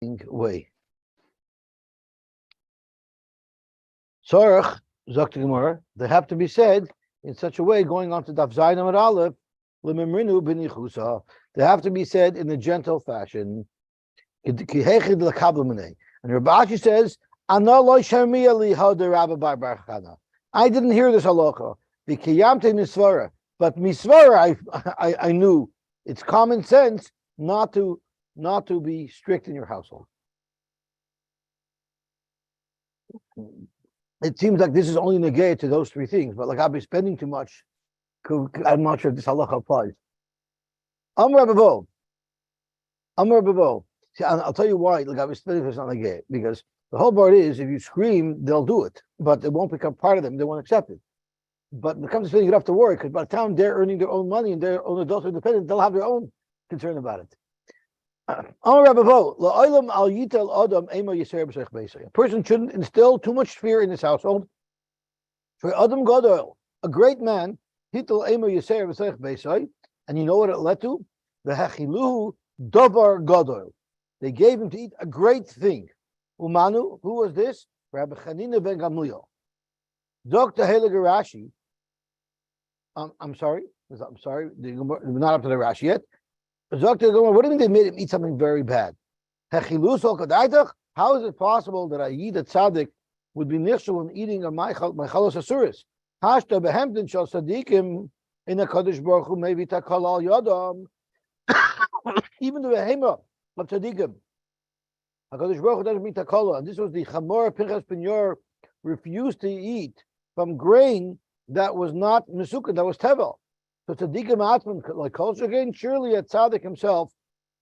way. Sorach, Zok Gemara, they have to be said in such a way, going on to Daf Zayin Amud Aleph, Lemimrinu b'nichusa. They have to be said in a gentle fashion. And Rabbi Ashi says, Ana lo shamia li hoder Rabbi Bar Bar Chana. I didn't hear this halacha. V'kiyamte misvara, but misvara I knew. It's common sense not to be strict in your household. It seems like this is only negated to those three things, but like I'll be spending too much. I'm not sure if this halacha applies. Amar Bavo. See, I'll tell you why. Like I'll be spending it's not negated, because the whole part is if you scream, they'll do it, but it won't become part of them. They won't accept it. But when it comes to spending, you don't have to worry, because by the time they're earning their own money and their own adults are independent, they'll have their own concern about it. A person shouldn't instill too much fear in his household. For Adam Gadol, a great man, and you know what it led to? The Hechiluhu Davar Gadol. They gave him to eat a great thing. Umanu, who was this? Rabbi Chanina ben Gamliel. Dr. Heilige Rashi. I'm sorry. We're not up to the Rashi yet. What do you mean they made him eat something very bad? How is it possible that a Yid Tzaddik would be nishul in eating a Maichalos Asuris? Hashta behemden shal tzaddikim in a Kadosh Baruch Hu maybe takal al yadam. Even the behema of tzaddikim, HaKadosh Baruch Hu doesn't mean takala. And this was the Chamor Pinchas Pinyor refused to eat from grain that was not Mesukah, that was Tevel. So tzaddikim atman, like culture again, surely a tzaddik himself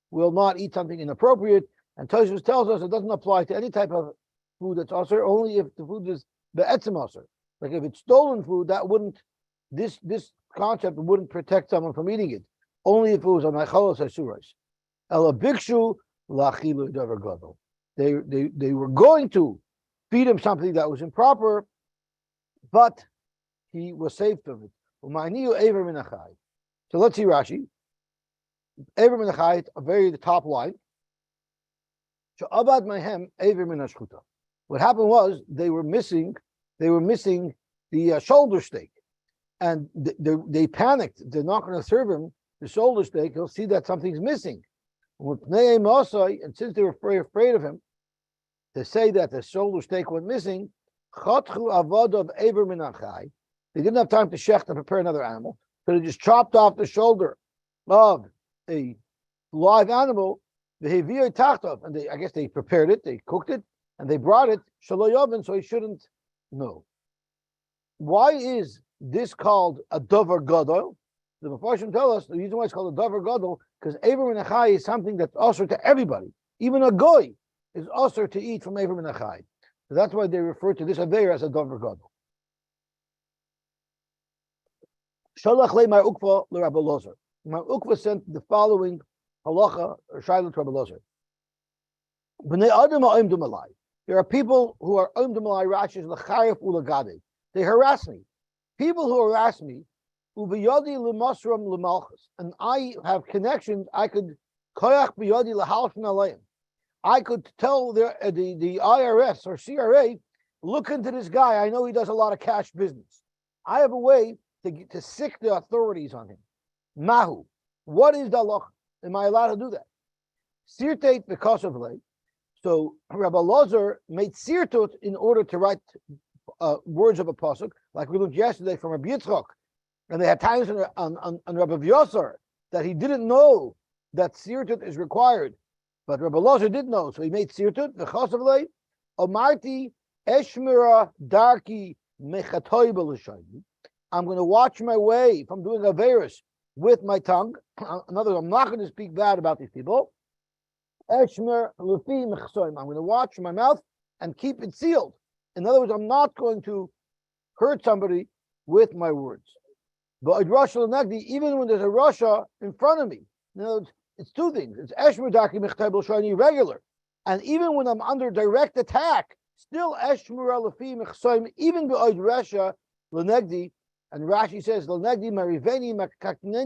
will not eat something inappropriate. And Tosfos tells us it doesn't apply to any type of food that's asur, only if the food is be'etzim asur. Like if it's stolen food, that wouldn't, this concept wouldn't protect someone from eating it. Only if it was on Maichalos Asuros. Ela bikshu lachilu davar gadol. They were going to feed him something that was improper, but he was saved from it. So let's see Rashi. Ever Menachai, the top line. What happened was they were missing the shoulder steak, and they panicked. They're not going to serve him the shoulder steak. He'll see that something's missing. And since they were very afraid of him, to say that the shoulder steak went missing, they didn't have time to shecht and prepare another animal, so they just chopped off the shoulder of a live animal, and I guess they prepared it, they cooked it, and they brought it shaloyovin, so he shouldn't know. Why is this called a davar gadol? The Mefarshim tell us the reason why it's called a davar gadol because Eiver Menachai is something that's asur to everybody. Even a goy is asur to eat from Eiver Menachai. So that's why they refer to this aveir as a davar gadol. Shalach le Mar Ukva le Rabbi Lozer. Mar Ukva sent the following halacha or shayla to Rabbi Lozer. B'nei adam ha'oim dumalai. There are people who are oim dumalai rashis l'chayef ulagade. They harass me. People who harass me, ubiyadi l'masram l'malchus, and I have connections. I could koyach biyadi l'halshin alayim. I could tell the IRS or CRA, look into this guy. I know he does a lot of cash business. I have a way to sick the authorities on him. Mahu. What is the halacha? Am I allowed to do that? Sirtate because of lay. So Rabbi Lozer made sirtut in order to write words of a pasuk, like we looked yesterday from Rabbi Yitzchak, and they had times on Rabbi Yosar that he didn't know that sirtut is required, but Rabbi Lozer did know, so he made sirtut because of lay. Omarti eshmira darki mechatoy b'l'shayim. I'm going to watch my way from doing averis with my tongue. In other words, I'm not going to speak bad about these people. I'm going to watch my mouth and keep it sealed. In other words, I'm not going to hurt somebody with my words. But even when there's a Rasha in front of me, in other words, it's two things. It's Eshmer Daki Mechtabel Shani regular. And even when I'm under direct attack, still Eshmer Lafi Mechsoim, even B'Oid Rasha Lenegdi. And Rashi says,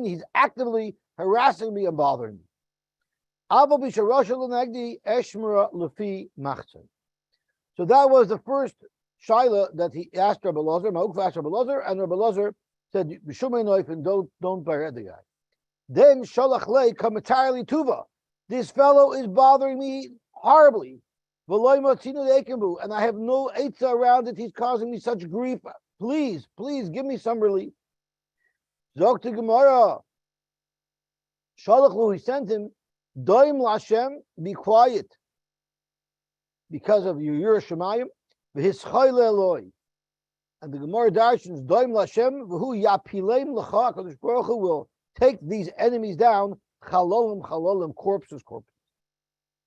he's actively harassing me and bothering me. Avo b'sharosha l'negdi eshmera lefi machzon. So that was the first shaila that he asked Rabbi Lozer. Ma'ukva asked Rabbi Lozer, and Rabbi Lozer said, "B'shumei noif, and don't behead the guy." Then shalach lei come entirely tuva. This fellow is bothering me horribly, and I have no eitzah around it. He's causing me such grief. Please give me some relief. Zok to Gemara. Shalach lu, he sent him, Doim Lashem, be quiet, because of your Yirah Shemayim, v'hischayla Eloi. And the Gemara darshans, Doim Lashem, v'hu yapileim l'cha, HaKadosh Baruch Hu will take these enemies down, chalolim, corpses.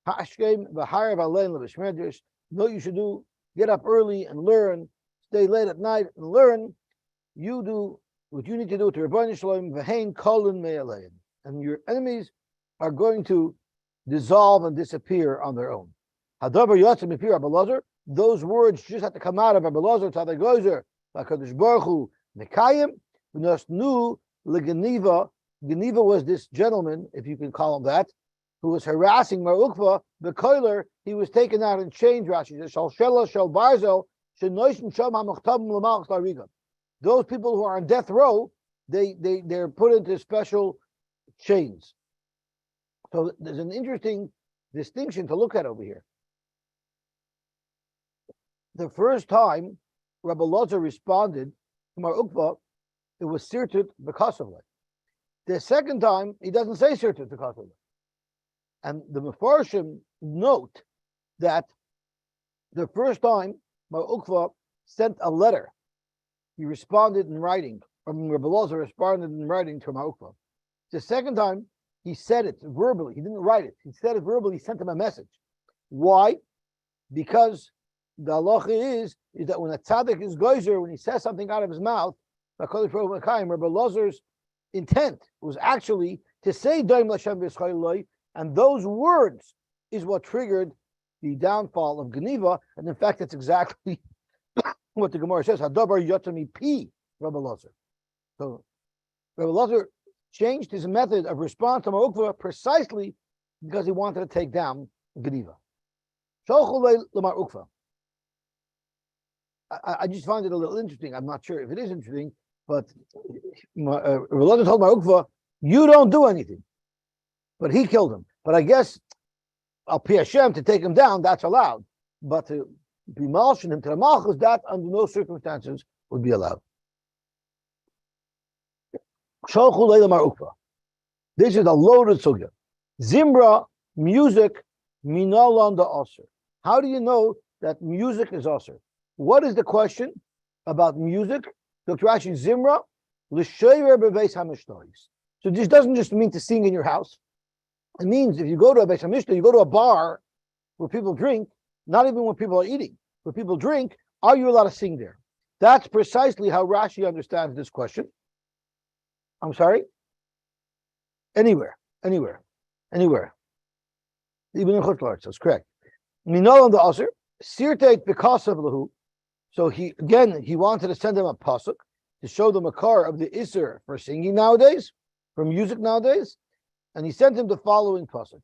Ha'ashkem v'harav alein l'bishmedrish. Know what you should do, get up early and learn, stay late at night and learn. You do what you need to do to Rebbeinu Shalom, v'hein kolin me'alein. And your enemies are going to dissolve and disappear on their own. Hadavar yotzim mipir Rabbi Lozer. Those words just have to come out of Rabbi Lozer, Tzaddik Gozer, HaKadosh Baruch Hu, Mekayim, v'nosnu l'geniva. Geniva was this gentleman, if you can call him that, who was harassing Mar Ukva, the koiler. He was taken out in chains. Rashi says, Shal Shela, Shal Barzel, Shenoishin Shom HaMachtabim L'Malchus L'Ariga. Those people who are on death row, they're put into special chains. So there's an interesting distinction to look at over here. The first time Rabbi Lozer responded to Mar Ukva, it was sirtut b'kasavle. The second time, he doesn't say sirtut b'kasavle. And the Mefarshim note that the first time Mar Ukva sent a letter, he responded in writing, Rabbi Lozer responded in writing to Mar Ukva. The second time, he said it verbally. He didn't write it. He said it verbally. He sent him a message. Why? Because the halacha is that when a tzaddik is geyser, when he says something out of his mouth, Rabbi Lozer's intent was actually to say Doim Lashem v'Yischayiloi, and those words is what triggered the downfall of Geniva. And in fact, that's exactly what the Gemara says. Hadavar yotzami pi Rabbi Lozer. So Rabbi Lozer changed his method of response to Mar Ukva precisely because he wanted to take down Geniva. I just find it a little interesting. I'm not sure if it is interesting, but Rabbi Lozer told Mar Ukva, you don't do anything. But he killed him. But I guess Al Pi Hashem, to take him down, that's allowed. But to be malshin him to the malchus, that under no circumstances would be allowed. This is a loaded sugya. Zimbra, music, minalon da aser. How do you know that music is aser? What is the question about music? Dr. Rashi, Zimra, l'shoyer beveis hamishnois. So this doesn't just mean to sing in your house. It means if you go to a beis hamishno, you go to a bar where people drink, not even when people are eating, where people drink, are you allowed to sing there? That's precisely how Rashi understands this question. I'm sorry? Anywhere. Even in Chutz La'aretz, that's correct. Minol on the Aser, Sirteit B'kasav Lahu. So he wanted to send them a pasuk to show the makar of the Isser for singing nowadays, for music nowadays. And he sent him the following pasuk,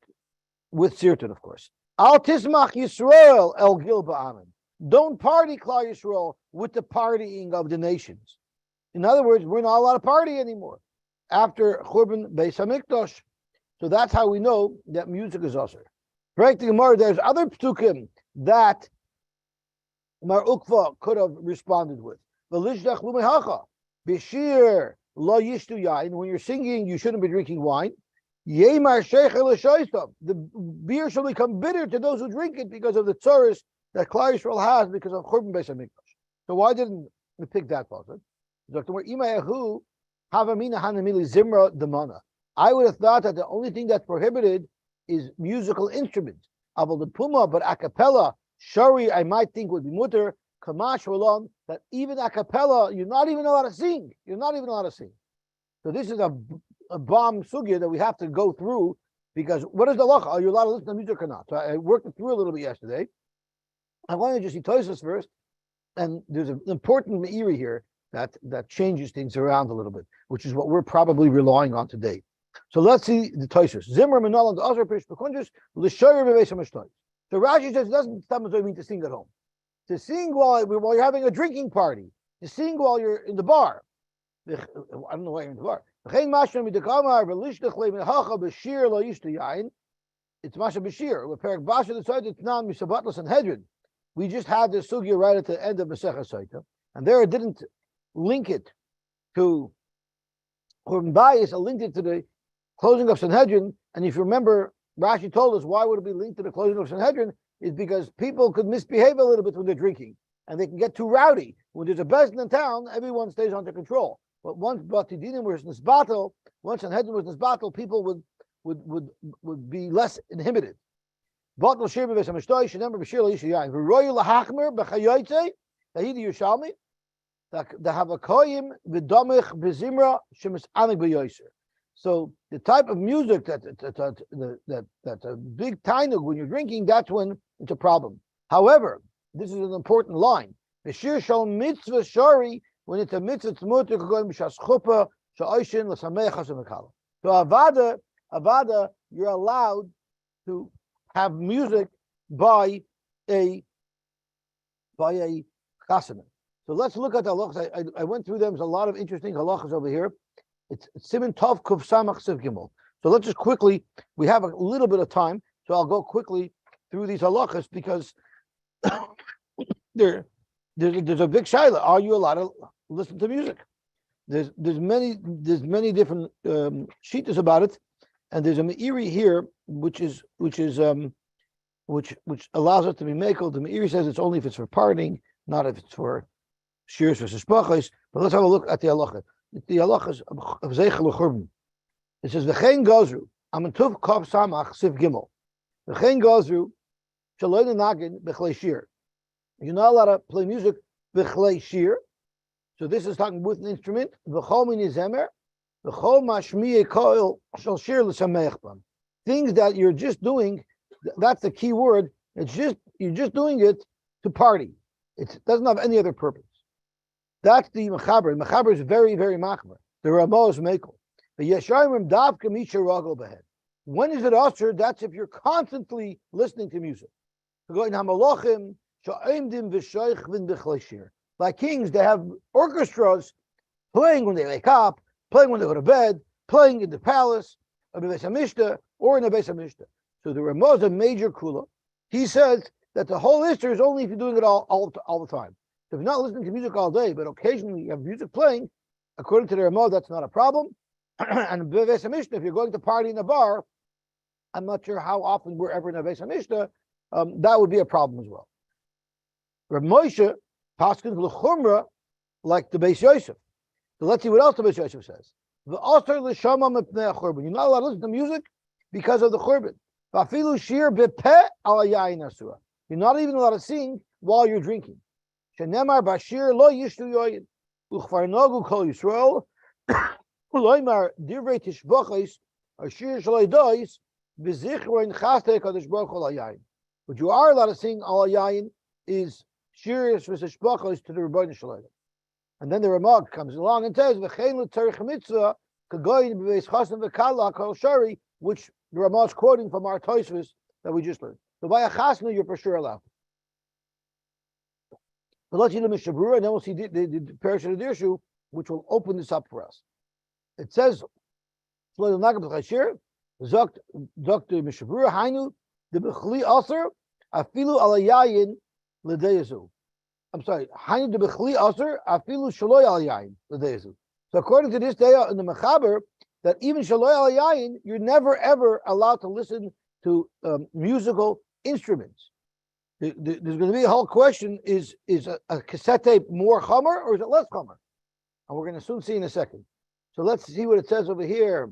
with Sirteit, of course. Al Tismach Yisrael El Gil Ba'amin. Don't party, Klal Yisrael, with the partying of the nations. In other words, we're not allowed to party anymore after Churban Beis Hamikdash. So that's how we know that music is usher. Correct the Gemara, there's other psukim that Mar Ukva could have responded with. V'lishdach lumehacha, b'shir lo yishtu yain. When you're singing, you shouldn't be drinking wine. Yemar sheichel l'shoistam. The beer shall become bitter to those who drink it because of the tzoros that Klal Yisrael has because of Churban Beis Hamikdash. So why didn't we pick that pasuk? I would have thought that the only thing that's prohibited is musical instruments. Aval the puma, but a cappella, shari, I might think would be mutter. Kamash Rolam, that even a cappella, you're not even allowed to sing. So this is a bomb sugya that we have to go through, because what is the lacha? Are you allowed to listen to music or not? So I worked it through a little bit yesterday. I want to just see Tosfos first, and there's an important meiri here that changes things around a little bit, which is what we're probably relying on today. So let's see the Toisus. Zimmer Manal and Azar Pish Bekunjus, Lishoyer Beves Hamashtoy. So Rashi says it doesn't mean to sing at home. To sing while you're having a drinking party. To sing while you're in the bar. I don't know why you're in the bar. It's Masha Bashir. With Perak Basha decided to Tnan Misabatlas and Hedrin. We just had the sugya right at the end of Masechah Saita, and there it didn't link it to Churban Bayis. It linked it to the closing of Sanhedrin. And if you remember, Rashi told us why would it be linked to the closing of Sanhedrin is because people could misbehave a little bit when they're drinking, and they can get too rowdy. When there's a bezin in town, everyone stays under control. But once Batidinim was in this battle, once Sanhedrin was in this battle, people would be less inhibited. Batal shir beves hamishtoy shenemar b'shir l'yishayin v'royu lahachmer b'chayoytze tahidi Yerushalmi the havakoyim v'domich b'zimra shemis anik b'yoyser. So the type of music that's a big tainug when you're drinking, that's when it's a problem. However, this is an important line. The shir shal mitzvah shari, when it's a mitzvah tzmut going b'shas chuppah sha'oishin l'sameach hashem v'kala. So avada, you're allowed to have music by a chasana. So let's look at the halachas. I went through them. There's a lot of interesting halachas over here. It's Siman Tov Kuf Samach Siv Gimel. So let's just quickly, we have a little bit of time, so I'll go quickly through these halachas because there's a big shaila. Are you allowed to listen to music? There's many different shittas about it, and there's a meiri here which allows us to be mekel. The meiri says it's only if it's for partying, not if it's for shirs versus brachos. But let's have a look at the halacha. The halachas of Zeichel Churban. It says v'chein gazru amantuv kov samach siv gimel v'chein gazru shaloi nagin b'chlei shir. You're not allowed to play music b'chlei shir. So this is talking with an instrument. V'chol min yizemer v'chol mashmiye koil shal shir l'sameich bam. Things that you're just doing. That's the key word. You're just doing it to party. It doesn't have any other purpose. That's the mechaber. The mechaber is very, very machmer. The Ramah is mekel. The Yeshayim Daf Kamisha Ragel Behed. When is it usher? That's if you're constantly listening to music. Like kings, they have orchestras playing when they wake up, playing when they go to bed, playing in the palace, or in the Beis Hamishta, or in the Beis Hamishta. So the Ramah is a major kula. He says that the whole issue is only if you're doing it all the time. So if you're not listening to music all day, but occasionally you have music playing, according to the Ramah, that's not a problem. And Beis Hamishta, if you're going to party in a bar, I'm not sure how often we're ever in a Beis Hamishta, that would be a problem as well. Reb Moshe paskins l'chumra like the Beis Yosef. So let's see what else the Beis Yosef says. V'asar l'shama mepnei churban. You're not allowed to listen to music because of the churban. V'afilu shir bepeh al yayin asura. You're not even allowed to sing while you're drinking. Shenemar bashir lo yishtu yoyin uchvar nagu kol Yisrael loymar divrei tishbachos ashir shaloi dois b'zichron chaste kadosh baruch hu al yayin. What you are allowed to sing al yayin is shirs v'tishbachos to the Rebbeinu Shalom. And then the Ramah comes along and says v'chein l'tzarich mitzvah kagoyin b'veis chasam v'kala kol shari, which the Ramah is quoting from our Tosfos that we just learned. So by a chasna, you're for sure allowed. But let's see the Mishnah Berurah, and then we'll see the Parashat of Dirshu, which will open this up for us. It says, Zokt the Mishnah Berurah, Hainu, the Bechli Aser, Afilu Alayayin L'Deyazu. I'm sorry, Hainu the Bechli Aser, Afilu Shaloi Alayayin L'Deyazu. So according to this day in the Mechaber, that even Shaloi Alayayin, you're never ever allowed to listen to musical instruments. There's going to be a whole question: is a cassette tape more chomer or is it less chomer? And we're going to soon see in a second. So let's see what it says over here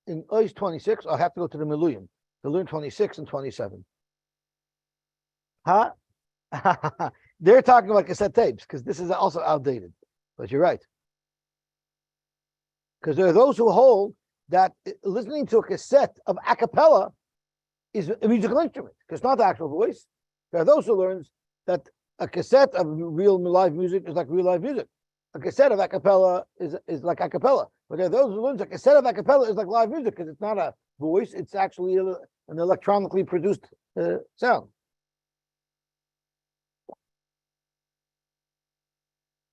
in Ois 26. I'll have to go to the Miluyim to learn 26 and 27. Huh? They're talking about cassette tapes because this is also outdated. But you're right. Because there are those who hold that listening to a cassette of a cappella is a musical instrument because it's not the actual voice. There are those who learn that a cassette of real live music is like real live music. a cassette of a cappella is like a cappella. But there are those who learn a cassette of a cappella is like live music because it's not a voice; it's actually an electronically produced sound.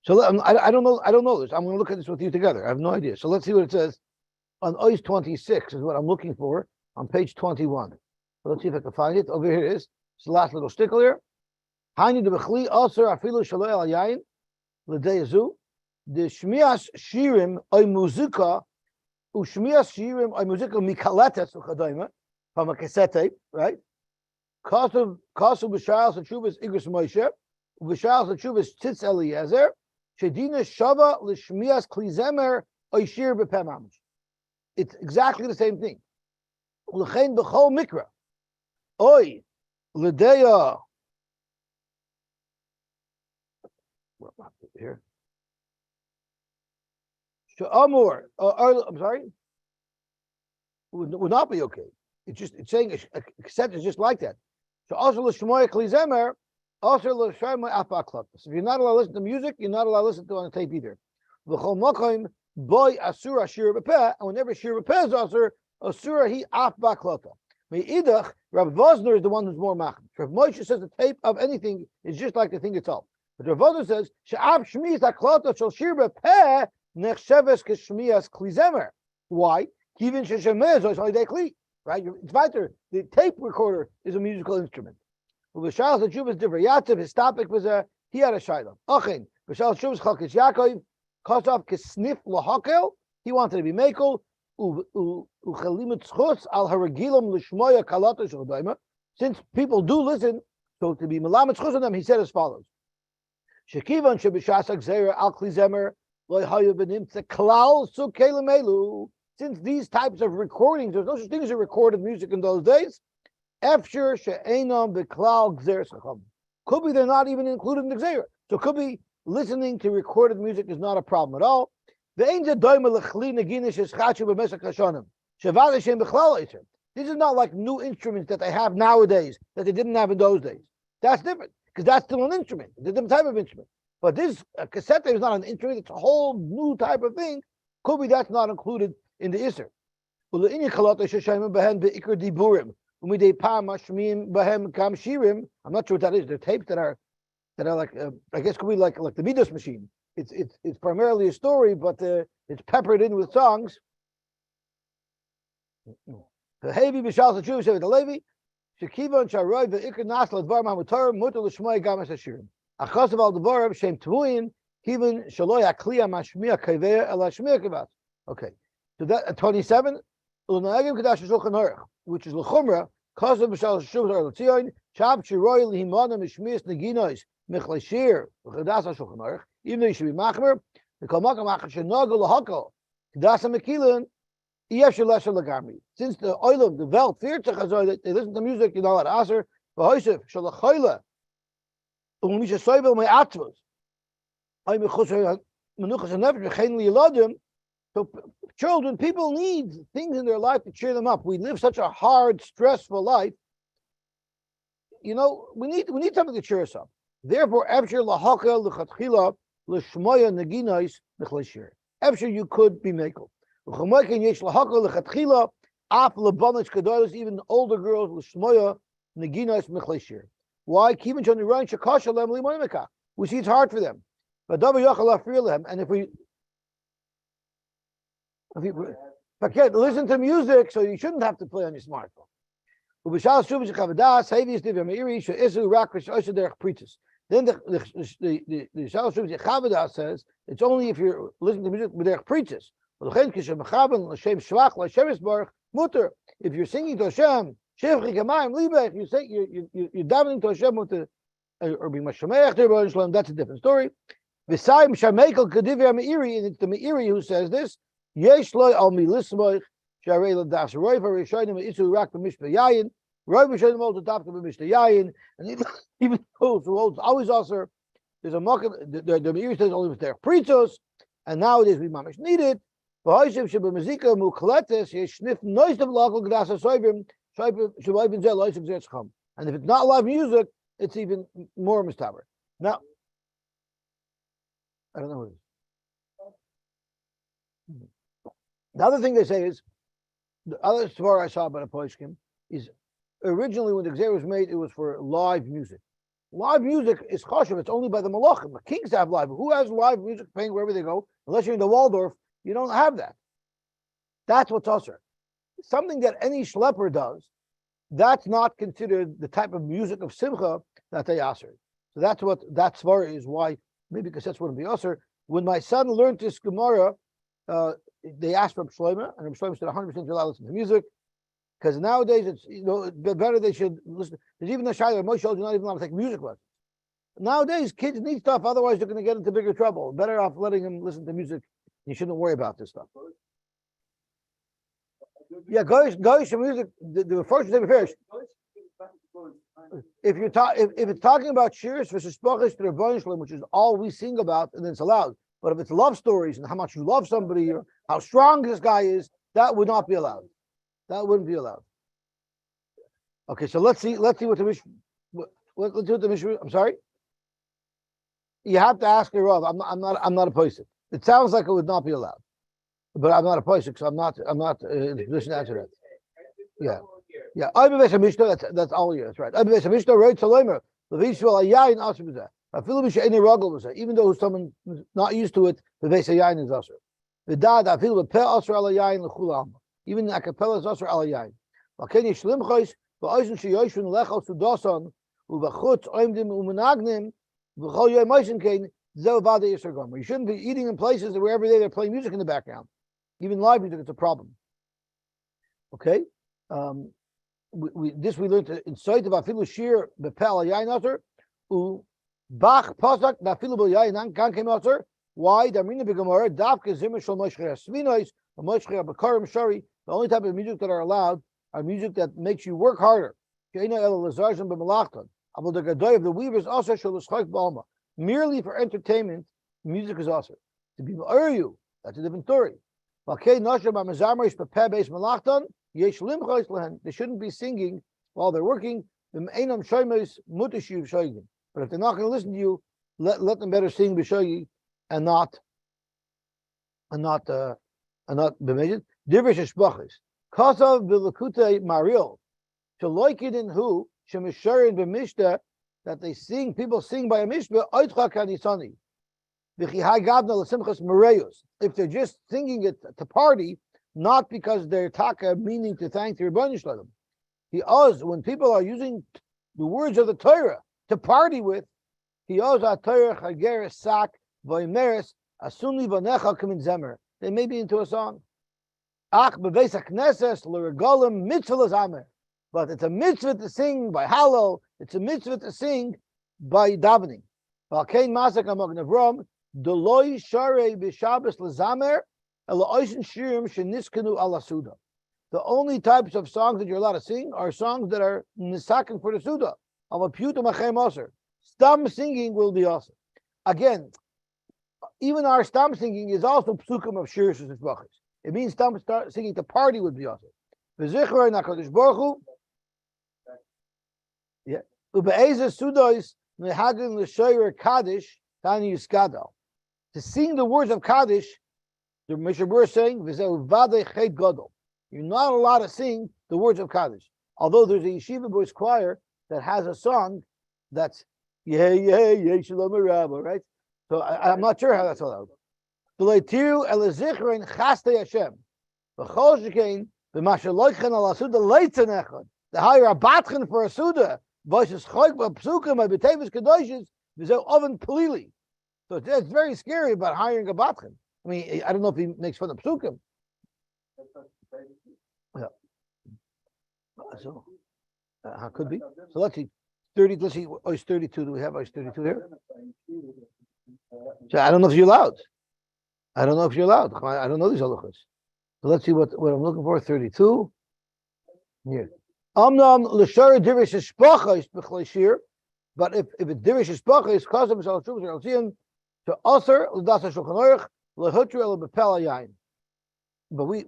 So I don't know. I don't know this. I'm going to look at this with you together. I have no idea. So let's see what it says on Ois 26 is what I'm looking for on page 21. So let's see if I can find it. Over here it is. It's the last little stickle here. Hani de bechli aser afilu shaloi al yain l'deyazu the shmias shirim oy muzika ushmias shirim oy muzika mikaletes uchadayma from a cassette tape, right? Kasu b'shayal sachuvas igros Moshe b'shayal sachuvas tzitz Eliezer shedina shava l'shmias klizemer oy shir b'peh mamish. It's exactly the same thing. L'chein b'chol mikra oy l'deya. Here. Amor, I'm sorry, would not be okay. It's saying a cassette is just like that. So also l'shmoy klizemer, also l'shmoy apaklot. So if you're not allowed to listen to music, you're not allowed to listen to it on a tape either. V'chol mokoim boy asura shir b'peh, and whenever shir b'peh is asura he apaklota. Me'idach, Rav Vosner is the one who's more macham. Rav Moshe says the tape of anything is just like the thing itself. But Rav Vosner says she'ab shmiz aklota shel shir b'peh nechsheves k'shmias klizemer. Why? Kivin sheshemez is only kli. Right? It's better. The tape recorder is a musical instrument. V'shal Tshuva is different. Yativ, his topic was he had a shayla. Achin, V'shal Tshuva is chalkish Yaakov, Kosov kisnif lahakel. He wanted to be mekel. Uchalimut schus al haragilam l'shmoya kalata shuldaima. Since people do listen, so to be melamet schus on them, he said as follows: Shekivan shebishasak zera al klizemer loy hayu benimtze klal sukelim elu. Since these types of recordings, there's no such thing as a recorded music in those days. Efshir she'enam beklal gzer sacham. Could be they're not even included in the gzer. So it could be listening to recorded music is not a problem at all. This is not like new instruments that they have nowadays that they didn't have in those days. That's different because that's still an instrument. It's a different type of instrument. But this cassette tape is not an instrument. It's a whole new type of thing. Could be that's not included in the Isser. I'm not sure what that is. They're tapes that are like I guess could be like the Midas machine. It's primarily a story, but it's peppered in with songs. The Heavy Bishal Sachuv said the Levi, Shekiva and Sharoy the Ikr Nasla Dvar Mamutar Mutal Shmoy Gamas Ashirim. Achos of Al Dvarim Shem Tvuin Kivan Shaloy Akliya Mashmiya Kaveh El Ashmiya Kavat. Okay, so that 27. Unagim Kadash Shulchan Aruch, which is L'Chumra. Kosav Bishal Sachuv Ar L'Tzion Shab Shiroy Lihimana Mishmias Neginois Michlashir V'Chadas Shulchan Aruch. Even though you should be machmer, the kalmaka machmer should not go lahakol. Kedasa mekilin, yefshel lesher lagami. Since the oilam, the velt, fear they listen to music, you're not allowed to answer. V'hoisef shalachayla, u'misha soibel my atzvos. Ay mechusay menuchas hanefesh v'chein li'yeladim. So children, people need things in their life to cheer them up. We live such a hard, stressful life. You know, we need something to cheer us up. Therefore, after lahakel l'chatchila. L'shmoya neginois mechlashir. After you could be mekel. L'chomoyken yesh lahakol lechatchila af lebanich kadolos even older girls l'shmoya neginois mechlashir. Why? Kivin shon nirayin shakasha lem limoymeka. We see it's hard for them. But davar yachal afrir lehem. And if we forget listen to music, so you shouldn't have to play on your smartphone. Ubishal shuvish chavadas heaviest divya meiri she'isu rakrish osher derech pritzes. Then the Shalom Chavada says it's only if you're listening to music with their preachers. If you're singing to Hashem, you're davening to Hashem or be Mashameach, that's a different story. Besides Shamekel Kadivya Meiri, and it's the Meiri who says this. Yesh loy al mi lismoich sharei ladas roiv harishonim isu rak b'mishpeh yayin. Roiv harishonim also top to b'mishpeh yayin, and even those who always also there's a market. The Meiri says only with their pritos, and nowadays we mamish need it. V'hoishiv shebemazika mukletes yeshnif nois of lakol gdasa soivim sheboivin zel lois exertzcham. And if it's not live music, it's even more mistaber. Now, I don't know what it is. The other thing they say is, the other story I saw about a Poishkim is originally when the Gzeir was made, it was for live music. Live music is chashuv. It's only by the malachim. The kings have live. Who has live music playing wherever they go? Unless you're in the Waldorf, you don't have that. That's what's usher. Something that any schlepper does, that's not considered the type of music of simcha that they usher. So that's what that svara is. Why? Maybe because that's wouldn't be usher. When my son learned this Gemara, they asked for Shlomo, and Shlomo said 100% you're allowed to listen to music. Because nowadays it's better they should listen. There's even a shayla Moshe you're not even allowed to take music lessons. Nowadays kids need stuff, otherwise they're going to get into bigger trouble. Better off letting them listen to music. You shouldn't worry about this stuff. Yeah, goyish music. The first thing first. If it's talking about shirs versus shpachis to Rebbeinu Shalom, which is all we sing about, and then it's allowed. But if it's love stories and how much you love somebody or how strong this guy is, that would not be allowed. That wouldn't be allowed. Okay, so let's see what the Mishnah. Let's do what the Mishnah. I'm sorry. You have to ask your Rav. I'm not opposed to it. It sounds like it would not be allowed, but I'm not opposed to it because I'm not in a position to answer that. Yeah. I be Mishnah. That's all. Yeah, that's right. I be Mishnah. Right. Salomer. Levishual ayayin asher b'zeh. I feel any ruggle was even though someone is not used to it, the Beis Yayin is asher. The dad I feel the pe asher al yayin lechulam. Even a cappella is also alayayin. Laken yishlim chois va'oisen sheyoshun lechal sudasan uvachutz oimdim umenagnim v'chol yoy moisen kein zeh vada yisar gomer. You shouldn't be eating in places where every day they're playing music in the background. Even live music, it's a problem. Okay, we learned in sight of afilu shir bepel alayayin aser u bach pasak nafilu b'yayin kan kem aser. Why? Damrina b'gemara davke zimmer shel moshcher asvinois moshcher b'karim shari. The only type of music that are allowed are music that makes you work harder. The weavers also merely for entertainment, music is also. To be you, that's a different story. They shouldn't be singing while they're working. But if they're not going to listen to you, let them better sing b'shoyi and not b'mejid. Divish shpachis. Kasav b'lekutei maril. Shaloikidin hu shemisharin b'mishta that they sing. People sing by a mishta. Oitcha kanisani. V'chihai gavna l'simchas mereyus. If they're just singing it to party, not because they're taka meaning to thank the Rebbeinu Shalom. He oz when people are using the words of the Torah to party with. He oz a Torah chageres sak v'imeres asuni v'necha kamin zemer. They may be into a song. But it's a mitzvah to sing by Hallel. It's a mitzvah to sing by davening. The only types of songs that you're allowed to sing are songs that are nisaken for the Suda. Stam singing will be awesome. Again, even our stam singing is also psukim of shirs and shvachis. It means start singing to party would be awesome. V'zichor nakadosh baruch hu. Yeah. Ube'ezeh sudos nehagin l'shoyer kaddish tani yuskadal. To sing the words of kaddish, the Mishabur is saying v'zeh vadei chet gadol. You're not allowed to sing the words of kaddish. Although there's a yeshiva boys choir that has a song that's shalom rabba, right? So I'm not sure how that's allowed. The leitiru elizichrein chaste Hashem. V'chol shekain v'masheloichen al asuda leitzen echad. The higher a batchen for a suda versus choik v'psukim v'bitevis kedoshes v'zeh oven pelili. So it's very scary about hiring a batchen. I mean, I don't know if he makes fun of psukim. Yeah. So how could be? So let's see. 30. Let's see. Ois 32. Do we have Ois 32 here? So I don't know if you're allowed. I don't know these halachos. So let's see what I'm looking for. 32. Here. Amnam l'shar dirish shpachos b'chleishir. But if it's dirish shpachos, kasam shal shuvos alzion to aser l'dasa shulchan aruch l'hutru el b'pel yain. But we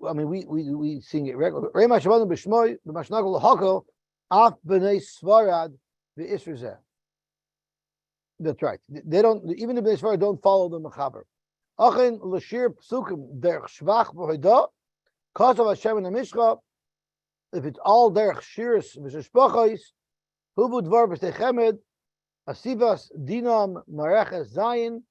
sing it regularly. Reima shavanu b'shmoy b'mashnagol l'hakol af b'nei svarad v'israzeh. That's right. They don't. Even the b'nei svarad don't follow the mechaber. Achin l'shir psukim derech shvach v'hoda Cause of Hashem and the Mishcha, if it's all derech shiras v'sheshpachos, hubu dvar v'stechemed, asivas dinam mareches zayin,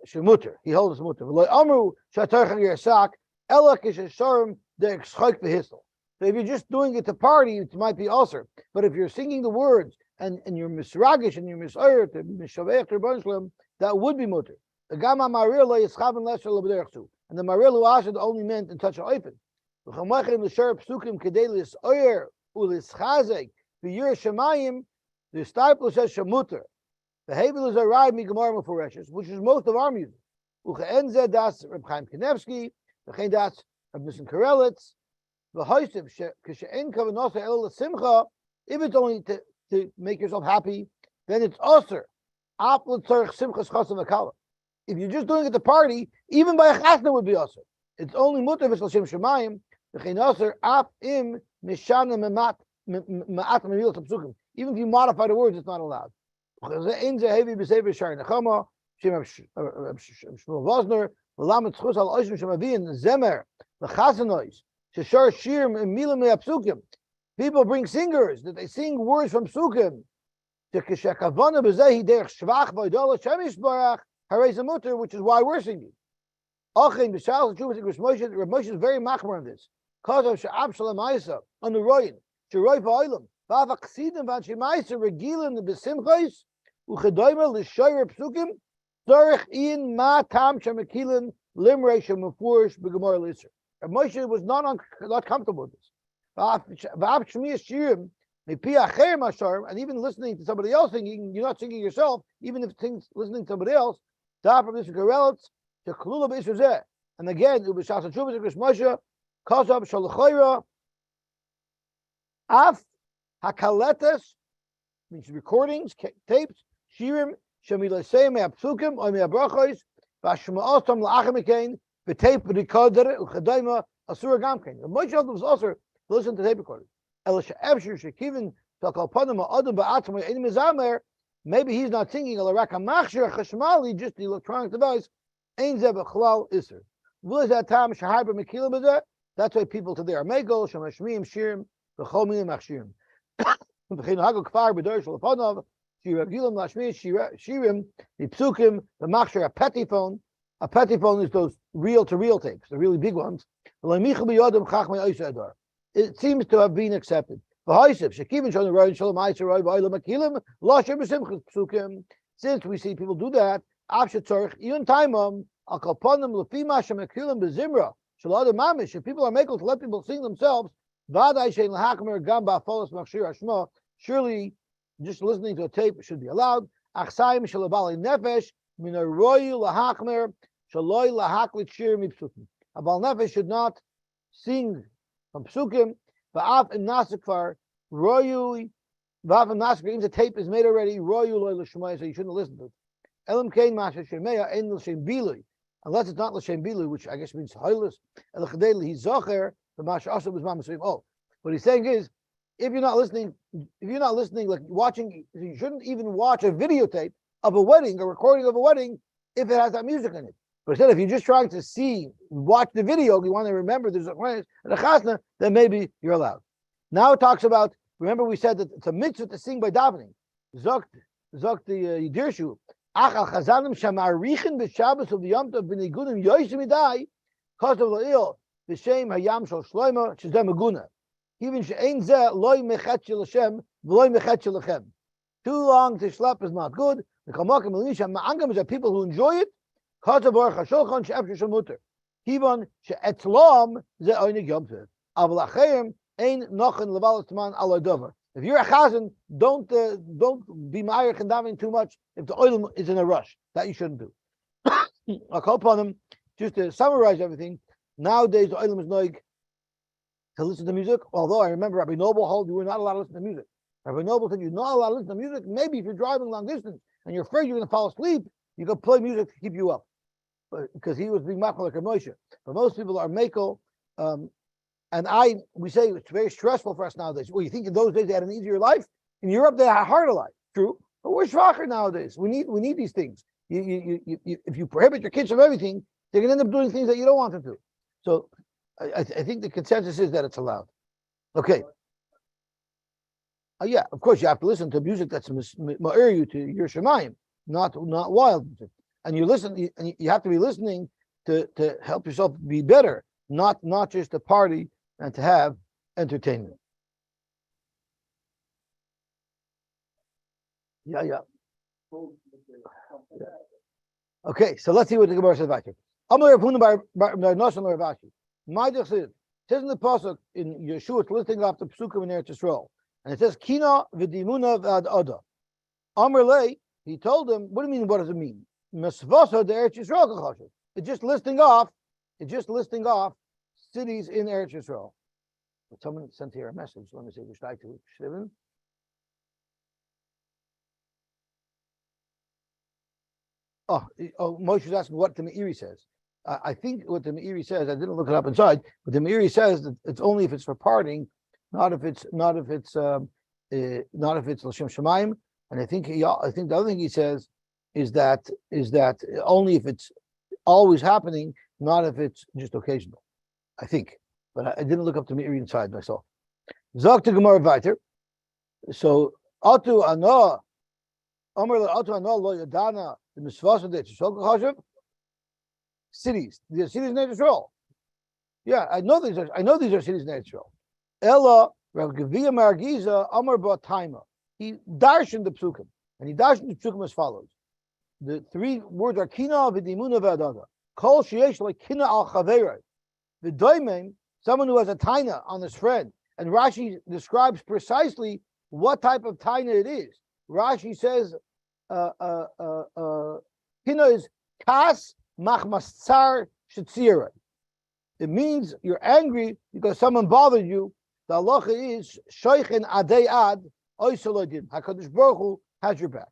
shemuter. He holds muter. V'lo amru shatarchan yersak, ela kishesharim derech schok v'histel. So if you're just doing it to party, it might be ulcer. But if you're singing the words and you're misragish and you're misayr to mishavech to Rebbeinu, that would be muter. The Gama Marir lo yischaven lesher lo b'derech zu. And the Marir lo ashad only meant in touch of oifen. V'chamachem l'shar psukim kedei l'isayr u'lischazek v'yir shemayim. The Stipler says shemuter. The Hebel is a ride mi gemara mefureshes, which is most of our music. Uche'en zeh das Reb Chaim Kanevsky, v'chein das Reb Nissen Karelitz. V'hoisiv k'she'en kavanosa el l'simcha. If it's only to make yourself happy, then it's osir. Ap l'tzarech simchas chasav v'kala. If you're just doing it to party, even by a chasna would be osir. It's only mutar v'shalshem shemayim. V'chein osir ap im mishana ma'at memilas psukim. Even if you modify the words, it's not allowed. Ein ze heavy b'sefer shari nechama. Shem Shmuel Vosner. V'lamet schus al oishim shemavin zemer l'chasanois. Sheshar shir milim me'apsukim. People bring singers that they sing words from psukim. Which is why we're singing. Moshe is very machmer on this. Cause of Sha'ab Shalom Isa on the Royin. Sheroy Va'ilam. Vava Chsidim Van Shemaisa Regilim the Besimchais. Uchedoyma L'Shoyer Psukim. Zorich Ian Ma Tam Shemekilin Limrei Shemafurish Begemor Lisser. Moshe was not comfortable with this. Va'ab Shemias Shirim. And even listening to somebody else singing, you're not singing yourself, even if listening to somebody else. And again, af hakaletes means recordings, tapes, shirim, shemilasei me'apsukim, or me'abrachos, v'ashma'otam la'achemikein, v'tape v'rikoder, u'chadayma, asura gamkein. Moshe was also to listen to tape recordings. Maybe he's not singing just the electronic device. That's why people today are megol, shemashmiim, shirim, v'chomim, machshirim. Shirim, the psukim, the machshir, a petiphone. A petiphone is those reel-to-reel tapes, the really big ones. It seems to have been accepted. Since we see people do that, if people are making to let people sing themselves, surely just listening to a tape should be allowed. A Bal Nefesh should not sing from psukim, va'af in nasikvar, royu, va'af in nasikvar, even the tape is made already, royu loy l'shemaya, so you shouldn't listen to it. Elam kein masha shemeya, ein l'shem bilui, unless it's not l'shem bilui, which I guess means hoyless, el chadei l'hi zocher, the masha asa was mamasrim. Oh, what he's saying is, if you're not listening, like watching, you shouldn't even watch a videotape of a wedding, a recording of a wedding, if it has that music in it. But instead, if you're just trying to watch the video, you want to remember there's a chasna, then maybe you're allowed. Now it talks about, remember we said that it's a mitzvah to sing by davening. Zokt the Yidirshu, ach al chazanim shamarichin b'shabbos of the Yom Tov b'nigunim Yosy midai, kostav la'il b'shem hayam shel shloima shezeh meguna. Even she'ein zeh loy mechet shel Hashem v'loy mechet shel Lechem. Too long to schlep is not good. The kamokim elisha ma'angam is that people who enjoy it. If you're a chazan, don't be ma'ayich and davening too much if the oil is in a rush. That you shouldn't do. I'll call upon him, just to summarize everything. Nowadays, the oil is noig to listen to music, although I remember Rabbi Noble told you were not allowed to listen to music. Rabbi Noble said you're not allowed to listen to music. Maybe if you're driving long distance and you're afraid you're going to fall asleep, you can play music to keep you up. Because he was being machal like a Moshe. But most people are makel, and we say it's very stressful for us nowadays. Well, you think in those days they had an easier life? In Europe they had a harder life. True, but we're schwacher nowadays. We need these things. If you prohibit your kids from everything, they're going to end up doing things that you don't want them to. So I think the consensus is that it's allowed. Okay. Yeah, of course you have to listen to music that's ma'ir you to your shemayim, not wild music. And you listen, and you have to be listening to help yourself be better, not just to party and to have entertainment. Yeah. Okay, so let's see what the Gemara says about it. It says in the pasuk in Yeshua, it's listing off the psukim in Eretz Yisrael, and it says Kina v'dimuna v'ad. Amrlei, he told him, what do you mean? What does it mean? Mesvasa the Eretz Yisrael. It's just listing off cities in Eretz Yisrael. But someone sent here a message. Let me see. Shivin. Oh, Moshe is asking what the Meiri says. I think what the Meiri says, I didn't look it up inside, but the Meiri says that it's only if it's for parting, not if it's L'Shem Shemaim. And I think the other thing he says is that only if it's always happening, not if it's just occasional. I think, but I didn't look up the Meiri inside myself. Zok to Gemara weiter. So Atu Ana Amar Atu Ana Lo Yadana. The Misvasa de Tzolkach cities. The cities in Israel. Yeah, I know these are cities in Israel. Ella Rav Gavia Margiza Amar Ba Taima. He darshan the psukim, and he darshan the psukim as follows. The three words are Kina v'dimuna v'adaga. Kol sheyesh like Kina al Chaverei. V'doimim, someone who has a taina on his friend, and Rashi describes precisely what type of taina it is. Rashi says. Kina is kas machmasar shetzira. It means you're angry because someone bothered you. The halacha is shoichen adei ad oisolodim. Hakadosh Baruch Hu has your back.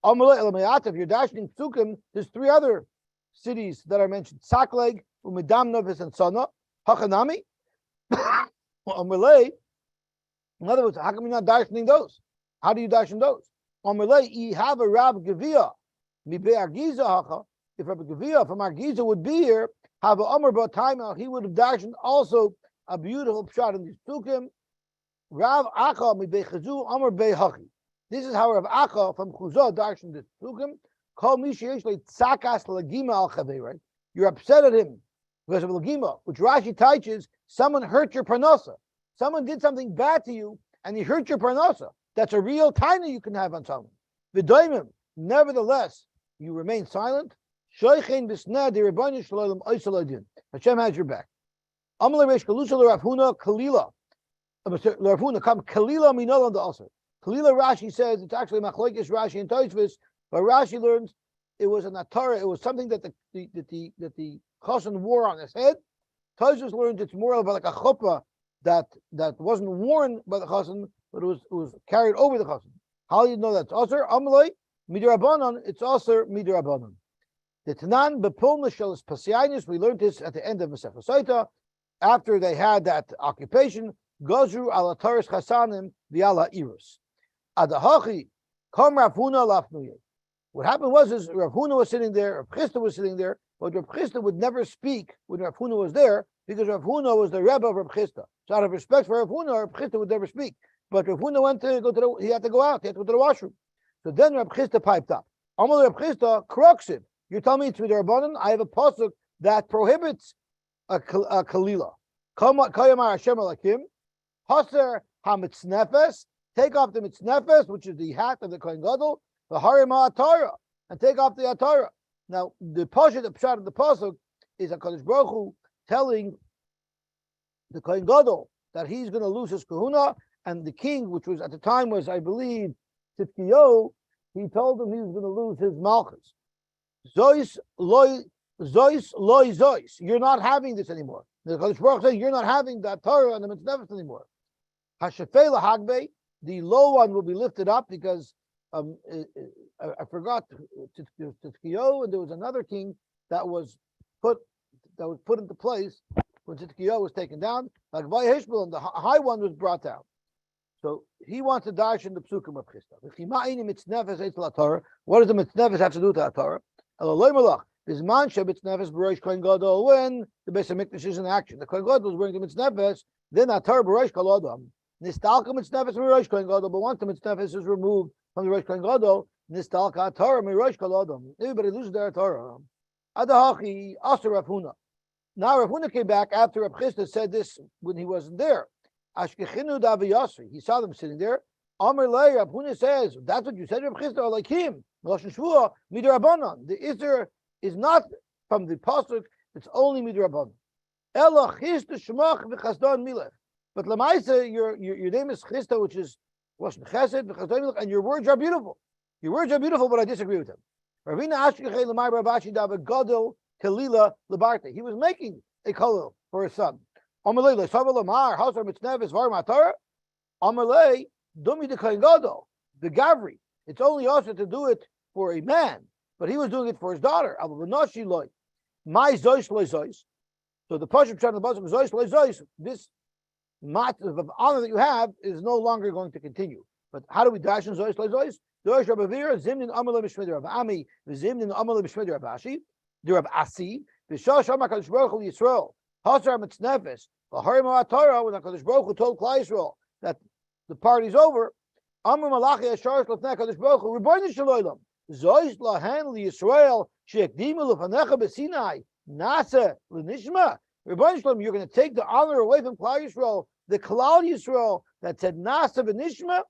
If you're dashing psukim, there's three other cities that are mentioned: Sakleg, Umidam Novis, and Sana. Hachanami. In other words, how come you're not dashing those? How do you dash in those? You have a Rav Gavia. If Rabbi Gavia from Argiza would be here, have a Amar Bataima, he would have dashed also a beautiful pshat in these psukim. Rav Acha mibei Chazu Amar bei Hachi. This is how Rav Acha from Chuzah dashed in this psukim. Call me sheyesh leitzakas lagima al chaverei. You're upset at him because of lagima, which Rashi teaches. Someone hurt your parnasa. Someone did something bad to you, and he hurt your parnasa. That's a real taina you can have on someone. V'doimim, nevertheless, you remain silent. Shoichein b'sneh d'Rebbeinu shalom oisolodin. Hashem has your back. Amalei reish kalusa l'Rav Huna kalila. L'Rav Huna come kalila minolam da'aser. Kalila Rashi says it's actually machlokes Rashi and Tosfos, but Rashi learns it was an atara. It was something that the chassan wore on his head. Tosfos learns it's more about like a chuppah that wasn't worn by the chassan, but it was carried over the chassan. How do you know that's aser? Amalei midrabanan. It's aser midrabanan. The Tanan bepul mishelis pasiyanis. We learned this at the end of Masechah Saita. After they had that occupation, gozru ala taris chasanim v'ala irus. Adahachi kam Rav Huna lafnuye. What happened was Rav Huna was sitting there, Rav Chisda was sitting there, but Rav Chisda would never speak when Rav Huna was there because Rav Huna was the Rebbe of Rav Chisda. So out of respect for Rav Huna, Rav Chisda would never speak. But Rav Huna went to go to the, he had to go out, he had to go to the washroom. So then Rav Chisda piped up. Amal Rav Chisda kruxid. You're telling me it's midrabanan? I have a pasuk that prohibits a kalila. Kayamar Hashem alakim. Haser hamitznefes. Take off the mitznefes, which is the hat of the Kohen Gadol. The harima atara, and take off the atara. Now the pshat of the pasuk is HaKadosh Baruch Hu telling the Kohen Gadol that he's going to lose his kahuna, and the king, which was at the time was, I believe, Tzidkiyahu, he told him he was going to lose his malchus. Zois loy zois. You're not having this anymore. The Kodesh Baruch says you're not having the Torah and the Mitzvahs anymore. Hashafei lahagbe, the low one will be lifted up because I forgot Tzidkiyahu, and there was another king that was put into place when Tzidkiyahu was taken down. Like Vayheshbel, and the high one was brought down. So he wants to dash in the psukim of Chisda. What does the mitznefes have to do with the Torah? Bisman shemitznefes b'rosh kohen gadol, when the Beis Hamikdash is in action. The kohen gadol is wearing the mitznefes, then atar b'rosh kol adam. Nistalka mitznefes b'rosh kohen gadol, but once the mitznefes is removed from the rosh kohen gadol, nistalka atar b'rosh kol adam. Everybody loses their Torah. Adahachi aser Rav Huna. Now Rav Huna came back after Rav Chisda said this when he wasn't there. Ashkechinu davi Yosy. He saw them sitting there. Amar lei, Rav Huna says, that's what you said, Rav Chisda, like him. Lashon shvua midrabanan. The Isser is not from the pasuk; it's only midrabanan. Ela Chisda shmach v'chasdan milech. But lemaisa, your name is Chisda, which is lashon chesed v'chasdan milech, and your words are beautiful. Your words are beautiful, but I disagree with them. Ravina ashkechei lemay Ravashi davi gadol telila lebarte. He was making a kolel for his son. Amalei lesavel lamar hasar mitznefes var matar. Amalei dumi de kohen gadol the gavri. It's only also to do it for a man, but he was doing it for his daughter. My zois loy zois. So the pasuk trying to the zois loy zois. This mat of honor that you have is no longer going to continue. But how do we dash in zois loy zois? Dosh Rabavir zimnin amalei b'shmei Rav Ami v'zimnin amalei b'shmei Rav Ashi. The Rav Asi v'shah shama Kadosh Baruch Hu Yisrael hasar mitznefes v'harim ha'Torah when Kadosh Baruch Hu told Klal Yisrael that the party's over. Amr Malachi Ashar Lefnei Kadosh Baruch Hu Rebbeinu Shalom Zois Lahen LiYisrael Sheikdimu Lefanecha BeSinai Nasa LeNishma. Rebbeinu Shalom, you're going to take the honor away from Klal Yisrael, the Klal Yisrael that said Nasa BeNishma.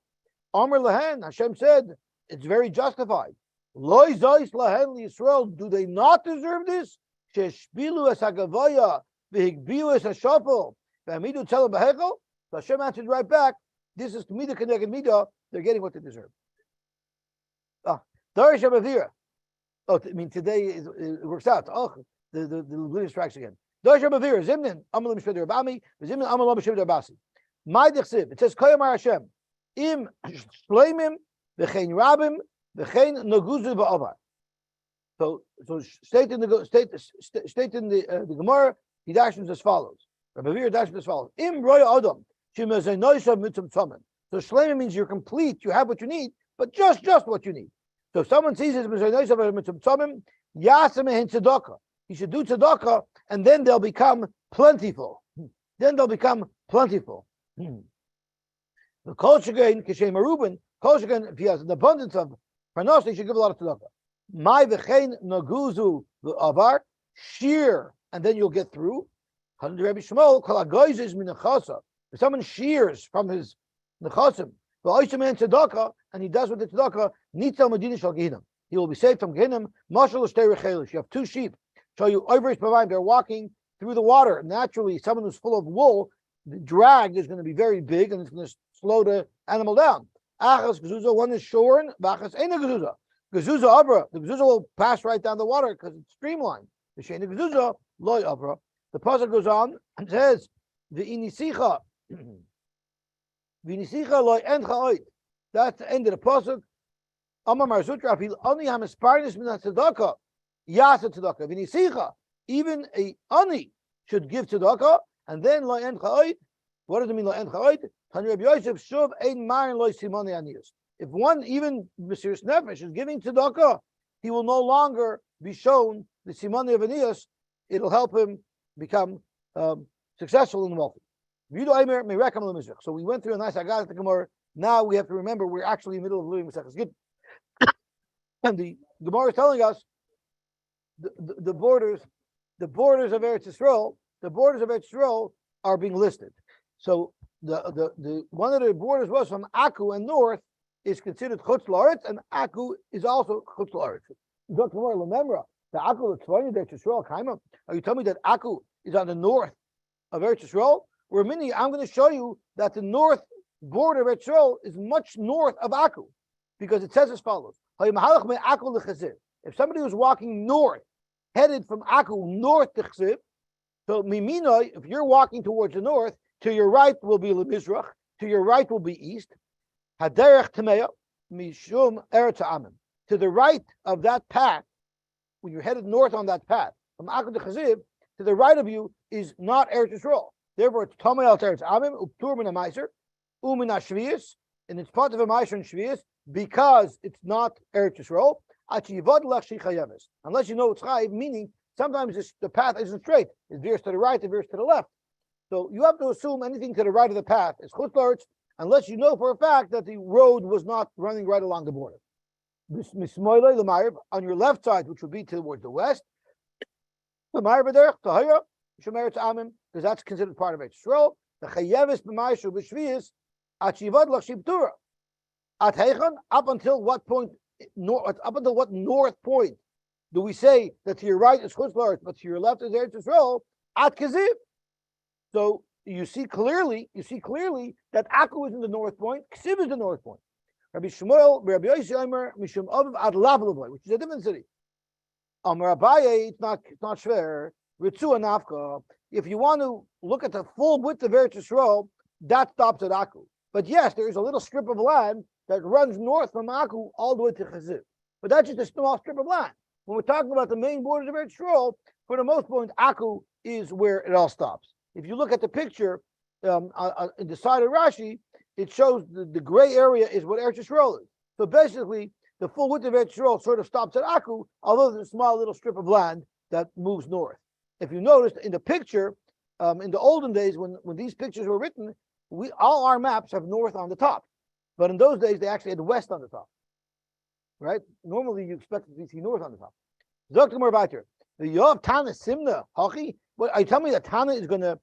Amr Lahen, Hashem said it's very justified. Loi Zois Lahen LiYisrael, do they not deserve this? Sheshbilu Es HaGavoya V'Higbiu Es HaShofel V'Amidu Tzelem B'Hekel. So Hashem answered right back. This is Midah Keneged Midah. They're getting what they deserve. Darish Abavira. Oh, I mean, today it works out. Oh, the Levitical strikes again. Darish Abavira. Zimnin Amalim Shveder Abami. Zimnin Amalim Shveder Abasi. My Dechsiv. It says Koyamar Hashem. Im Shleimim V'chein Rabim V'chein Naguzu V'Avar. So state in the Gemara. He dashes as follows. Abavira dashes as follows. Im Roya Adam. So Shleima means you're complete, you have what you need, but just what you need. So if someone sees his mitzvah, he should do tzedakah, and then they'll become plentiful. The kol shegein kishem Reuben, kol shegein if he has an abundance of parnos, he should give a lot of tzedakah. My v'chein naguzu v'avar shear, and then you'll get through. Rabbi Shmuel kol hagoyzes min achasa. If someone shears from his nechasim, and he does with the tzedakah, nitzal medina shal gehinam, he will be saved from gehinam. Mashal shtei rechelish. You have two sheep. So you over they're walking through the water. Naturally, someone who's full of wool, the drag is going to be very big, and it's going to slow the animal down. Achas gezuza, one is shorn. Bachas ena gezuza. Gezuza abra. The gezuza will pass right down the water because it's streamlined. The shena gezuza loy abra. The pasuk goes on and says the inisicha. That's the end of the pasuk. Amar Marzutra, only hamasparnis min tzedakah, yasa tzedakah. V'nisicha, even a ani should give tzedakah, and then lo en cha'oid. What does it mean lo en cha'oid? Tani Rabbi Yosef shuv ein marin lo simoni aniyus. If one even Mesiras Nefesh is giving tzedakah, he will no longer be shown the simoni of aniyus. It'll help him become successful and wealthy. So we went through a nice Agat at the Gemara. Now we have to remember we're actually in the middle of living Maseches Gittin. And the Gemara is telling us the borders of Eretz Yisrael, are being listed. So the one of the borders was from Aku and north is considered Chutz La'aretz, and Aku is also Chutz La'aretz. Dr. Gemara, remember the Aku L'Tzvayim Eretz Yisrael Kaima. Are you telling me that Aku is on the north of Eretz Yisrael? Where mini, I'm going to show you that the north border of Eretz Yisrael is much north of Aku, because it says as follows: if somebody was walking north, headed from Aku north to Chsiv, so Mimina, if you're walking towards the north, to your right will be Lemizrach, to your right will be east. Haderech Tameya Mishum Eretz Amim. To the right of that path, when you're headed north on that path from Aku to Chsiv, to the right of you is not Eretz Yisrael. Therefore, it's Tomei al Teretz Amim, Uptur min HaMaiser, Umin HaShviyas, and it's part of a Maiser and Shviyas, because it's not Eretz Yisrael. unless you know it's chayiv, meaning sometimes the path isn't straight. It veers to the right, it veers to the left. So you have to assume anything to the right of the path is chutz la'aretz, unless you know for a fact that the road was not running right along the border. On your left side, which would be towards the west, because that's considered part of Yisrael. The chayeves b'maishu b'shviyis achivad lachshib tura. At heichon, up until what point? Up until what north point do we say that to your right is chutz la'aretz, but to your left is Eretz Yisrael? At kaziv. So you see clearly that Akku is in the north point, Ksiv is the north point. Rabbi Shmuel, Rabbi Yosy Simon Mishum Aviv Ad Lavlavoi, which is a different city. Amar Abaye, it's not shver. Ritzu Nafka. If you want to look at the full width of Eretz Yisrael, that stops at Akku. But yes, there is a little strip of land that runs north from Akku all the way to Chaziv. But that's just a small strip of land. When we're talking about the main borders of Eretz Yisrael, for the most part, Akku is where it all stops. If you look at the picture in the side of Rashi, it shows the gray area is what Eretz Yisrael is. So basically, the full width of Eretz Yisrael sort of stops at Akku, although there's a small little strip of land that moves north. If you noticed in the picture, in the olden days when these pictures were written, all our maps have north on the top. But in those days, they actually had west on the top. Right? Normally, you expect to see north on the top. Zok more about here. The Yov Tana Simna Hachi. But are you telling me that Tana is going to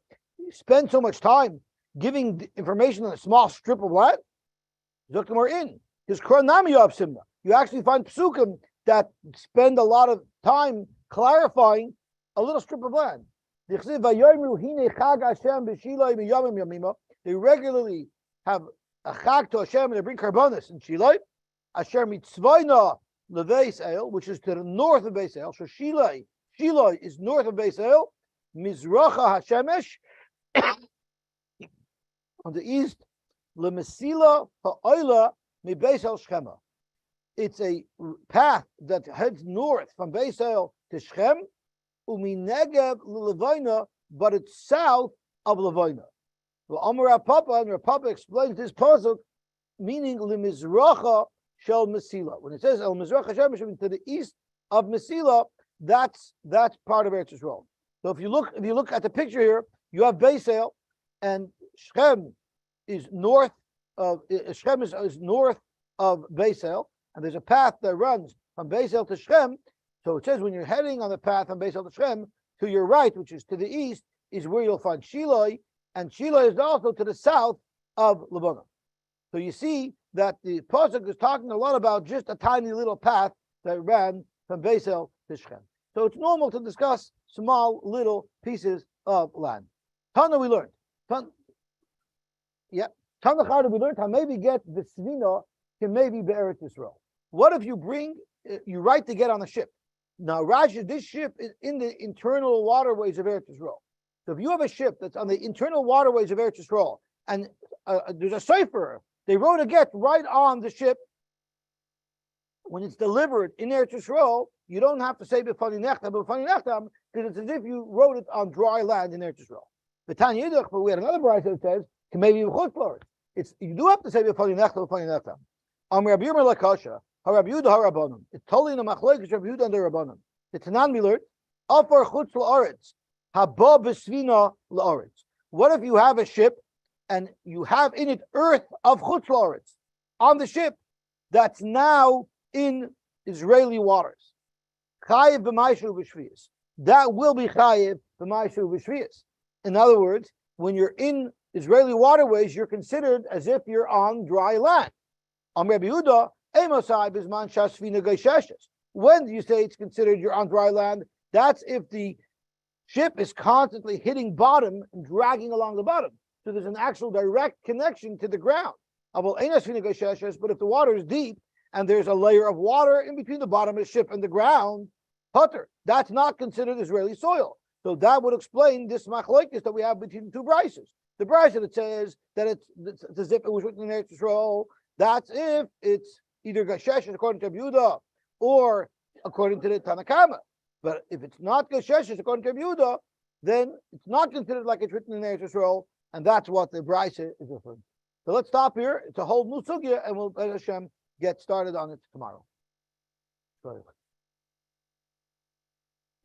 spend so much time giving information on a small strip of land? Zok more in his Kronami Yov Simna. You actually find psukim that spend a lot of time clarifying a little strip of land. They regularly have a chag to Hashem and they bring karbonis in Shiloi. Asher mitzvayna leveis el, which is to the north of Beis El. So Shiloi is north of Beis El. Mizracha Hashemesh on the east. Lemesila ha'oila mi Beis El Shchema. It's a path that heads north from Beis El to Shechem. Uminegev l'Levina, but it's south of Levina. Well, Amar Papa, and Papa explains this pasuk, meaning lemizracha shel Mesila. When it says el mizracha Hashem, to the east of Mesila, that's part of Eretz Yisrael. So if you look at the picture here, you have Beis El, and Shechem is north of north of Beis El, and there's a path that runs from Beis El to Shechem. So it says when you're heading on the path from Beis El to Shechem, to your right, which is to the east, is where you'll find Shiloi, and Shiloi is also to the south of Lebanon. So you see that the pasuk is talking a lot about just a tiny little path that ran from Beis El to Shechem. So it's normal to discuss small little pieces of land. Tana we learned. Tana Chada we learned how maybe get the Svina can maybe be Eretz Yisrael. What if you write to get on a ship? Now, Rashi, this ship is in the internal waterways of Eretz Yisrael. So if you have a ship that's on the internal waterways of Eretz Yisrael, and there's a sefer, they wrote a get right on the ship. When it's delivered in Eretz Yisrael, you don't have to say b'fani nechtam, because it's as if you wrote it on dry land in Eretz Yisrael. But we had another bride that says, maybe you do have to say b'fani nechtam. Rabbi Yirmiyah Lakasha. Rabbi Yehuda Harabanim. It's totally in the machlokes Rabbi Yehuda and the Rabbanim. The Tanan we learned, Afar chutz la'aretz, haba b'svina la'aretz. What if you have a ship and you have in it earth of chutz la'aretz on the ship that's now in Israeli waters? Chayiv b'maishu b'shviyas. That will be chayiv b'maishu b'shviyas. In other words, when you're in Israeli waterways, you're considered as if you're on dry land. Rabbi Yehuda. When do you say it's considered you're on dry land? That's if the ship is constantly hitting bottom and dragging along the bottom. So there's an actual direct connection to the ground. But if the water is deep and there's a layer of water in between the bottom of the ship and the ground, putter, that's not considered Israeli soil. So that would explain this machlokes that we have between the two brises. The brise that says that it's as if it was written in Eretz Yisrael, that's if it's either Gashesh according to Yehuda or according to the Tanakama. But if it's not Gashesh according to Yehuda, then it's not considered like it's written in Eretz Yisrael, and that's what the Brisa is referring to. So let's stop here. It's a whole new sugya, and we'll let Hashem get started on it tomorrow. Koyach.